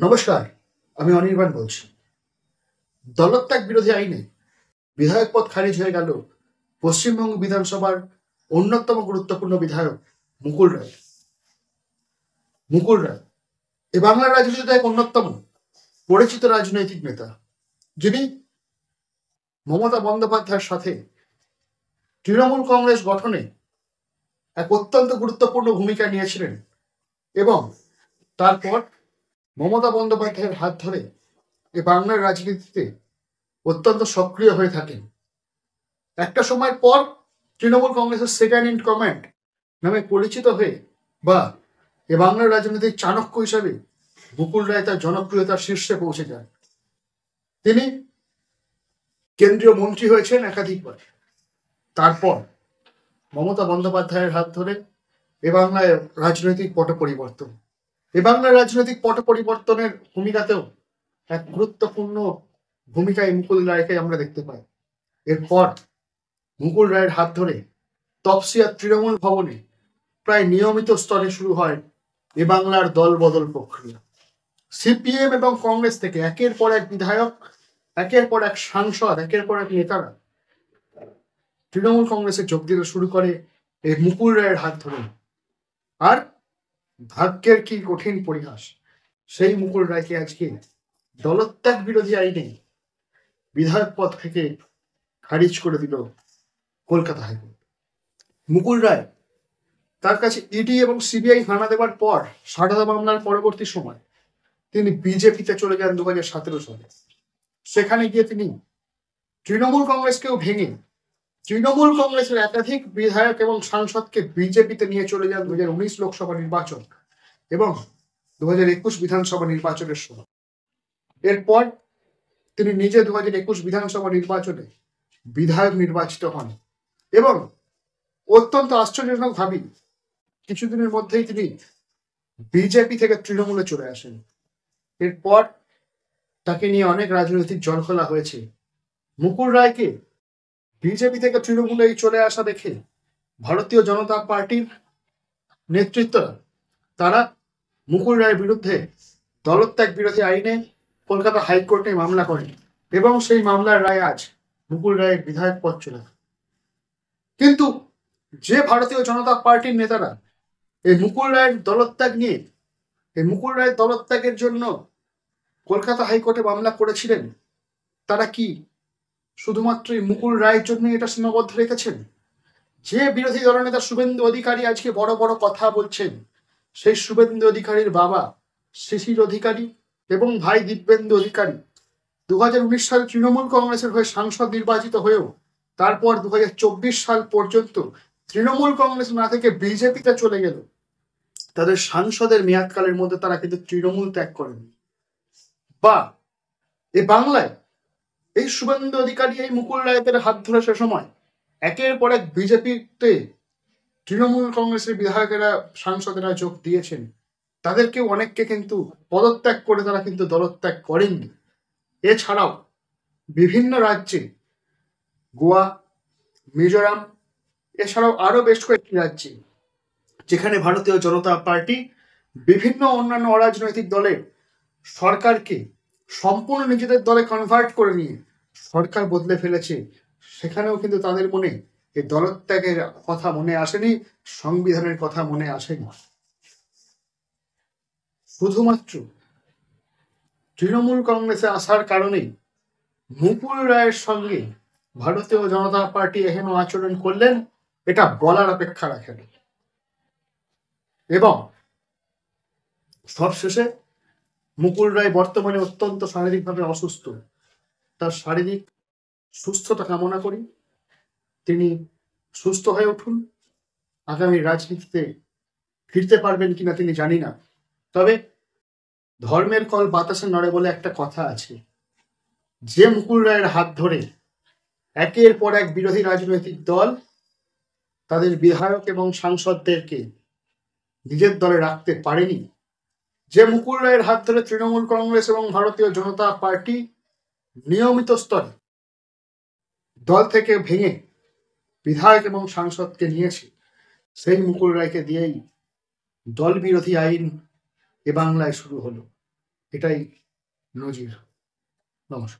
নমস্কার, আমি অনির্বাণ বলছি। দলত্যাগ বিরোধী আইনে বিধায়ক পদ খারিজ হয়ে গেল পশ্চিমবঙ্গ বিধানসভার অন্যতম গুরুত্বপূর্ণ বিধায়ক মুকুল রায়। মুকুল রায় এ বাংলার রাজনীতিতে এক অন্যতম পরিচিত রাজনৈতিক নেতা, যিনি মমতা বন্দ্যোপাধ্যায়ের সাথে তৃণমূল কংগ্রেস গঠনে এক অত্যন্ত গুরুত্বপূর্ণ ভূমিকা নিয়েছিলেন এবং তারপর মমতা বন্দ্যোপাধ্যায়ের হাত ধরে এ বাংলার রাজনীতিতে অত্যন্ত সক্রিয় হয়ে থাকেন। একটা সময় পর তৃণমূল কংগ্রেসের সেকেন্ড ইন কমান্ড নামে পরিচিত হয়ে বা এ বাংলার রাজনৈতিক চাণক্য হিসাবে মুকুল রায় তার জনপ্রিয়তার শীর্ষে পৌঁছে যান। তিনি কেন্দ্রীয় মন্ত্রী হয়েছেন একাধিকবার। তারপর মমতা বন্দ্যোপাধ্যায়ের হাত ধরে এ বাংলায় রাজনৈতিক পট পরিবর্তন। এ বাংলার রাজনৈতিক পট পরিবর্তনের ভূমিকাতেও এক গুরুত্বপূর্ণ ভূমিকায় মুকুল রায়কে আমরা দেখতে পাই। এরপর মুকুল রায়ের হাত ধরে তপসিয়ার তৃণমূল ভবনে প্রায় নিয়মিত স্তরে শুরু হয় এ বাংলার দল বদল প্রক্রিয়া। সিপিএম এবং কংগ্রেস থেকে একের পর এক বিধায়ক, একের পর এক সাংসদ, একের পর এক নেতারা তৃণমূল কংগ্রেসে যোগ দিতে শুরু করে এই মুকুল রায়ের হাত ধরে। আর ভাগ্যের কি কঠিন পরিহাস, সেই মুকুল রায়কে আজকে দলত্যাগ বিরোধী আইনে বিধায়ক পদ থেকে খারিজ করে দিল কলকাতা হাইকোর্ট। মুকুল রায় তার কাছে ইডি এবং সিবিআই হানা দেওয়ার পর সারদা মামলার পরবর্তী সময় তিনি বিজেপিতে চলে যান 2017 সালে। সেখানে গিয়ে তিনি তৃণমূল কংগ্রেসকেও ভেঙে তৃণমূল কংগ্রেসের একাধিক বিধায়ক এবং সাংসদকে বিজেপিতে নিয়ে চলে যান 2019 লোকসভা নির্বাচন এবং 2021 বিধানসভা নির্বাচনের সময়। এরপর তিনি নিজে 2021 বিধানসভা নির্বাচনে বিধায়ক নির্বাচিত হন এবং অত্যন্ত আশ্চর্যজনক ভাবে কিছুদিনের মধ্যেই তিনি বিজেপি থেকে তৃণমূলে চলে আসেন। এরপর তাকে নিয়ে অনেক রাজনৈতিক জলখোলা হয়েছে। মুকুল রায়কে বিজেপি থেকে তৃণমূলে চলে আসা দেখে ভারতীয় জনতা পার্টির নেতৃত্বরা তারা মুকুল রায়ের বিরুদ্ধে দলত্যাগ বিরোধী আইনে কলকাতা হাইকোর্টে মামলা করেন এবং সেই মামলার রায় আজ মুকুল রায়ের বিধায়ক পদ চলে। কিন্তু যে ভারতীয় জনতা পার্টির নেতারা এই মুকুল রায়ের দলত্যাগ নিয়ে, এই মুকুল রায়ের দলত্যাগের জন্য কলকাতা হাইকোর্টে মামলা করেছিলেন, তারা কি শুধুমাত্র মুকুল রায়ের জন্য এটা সীমাবদ্ধ রেখেছেন? যে বিরোধী দলনেতা শুভেন্দু অধিকারী আজকে বড় বড় কথা বলছেন, সেই শুভেন্দু অধিকারীর বাবা শিশির অধিকারী এবং ভাই দিব্যেন্দু অধিকারী 2019 সালে তৃণমূল কংগ্রেসের হয়ে সাংসদ নির্বাচিত হয়েও তারপর 2024 সাল পর্যন্ত তৃণমূল কংগ্রেস না থেকে বিজেপিতে চলে গেল। তাদের সাংসদের মেয়াদকালের মধ্যে তারা কিন্তু তৃণমূল ত্যাগ করেন। বা এ বাংলায় এই শুভেন্দু অধিকারী, এই মুকুল রায়দের হাত ধরে সে সময় একের পর এক বিজেপিতে তৃণমূল কংগ্রেসের বিধায়কেরা, সাংসদেরা যোগ দিয়েছেন। তাদেরকেও অনেককে কিন্তু পদত্যাগ করে তারা কিন্তু দলত্যাগ করেননি। এছাড়াও বিভিন্ন রাজ্যে, গোয়া, মিজোরাম, এছাড়াও আরো বেশ কয়েকটি রাজ্যে যেখানে ভারতীয় জনতা পার্টি বিভিন্ন অন্যান্য অরাজনৈতিক দলের সরকারকে সম্পূর্ণ নিজেদের দলে কনভার্ট করে নিয়ে সরকার বদলে ফেলেছে, সেখানেও কিন্তু তাদের মনে এই দলত্যাগের কথা মনে আসেনি, সংবিধানের কথা মনে আসেনি। শুধুমাত্র তৃণমূল কংগ্রেসে আসার কারণেই মুকুল রায়ের সঙ্গে ভারতীয় জনতা পার্টি এহেন আচরণ করলেন, এটা বলার অপেক্ষা রাখে না। এবং সবশেষে মুকুল রায় বর্তমানে অত্যন্ত শারীরিকভাবে অসুস্থ। তার শারীরিক সুস্থতা কামনা করি, তিনি সুস্থ হয়ে উঠুন। আগামী রাজনীতিতে ফিরতে পারবেন কিনা তিনি জানি না, তবে ধর্মের কল বাতাসে নড়ে বলে একটা কথা আছে। যে মুকুল রায়ের হাত ধরে একের পর এক বিরোধী রাজনৈতিক দল তাদের বিধায়ক এবং সাংসদদেরকে নিজের দলে রাখতে পারেনি, যে মুকুল রায়ের হাত ধরে তৃণমূল কংগ্রেস এবং ভারতীয় জনতা পার্টি নিয়মিত স্তরে দল থেকে ভেঙে বিধায়ক এবং সাংসদকে নিয়েছে, সেই মুকুল রায়কে দিয়েই দল বিরোধী আইন এ বাংলায় শুরু হলো। এটাই নজির। নমস্কার।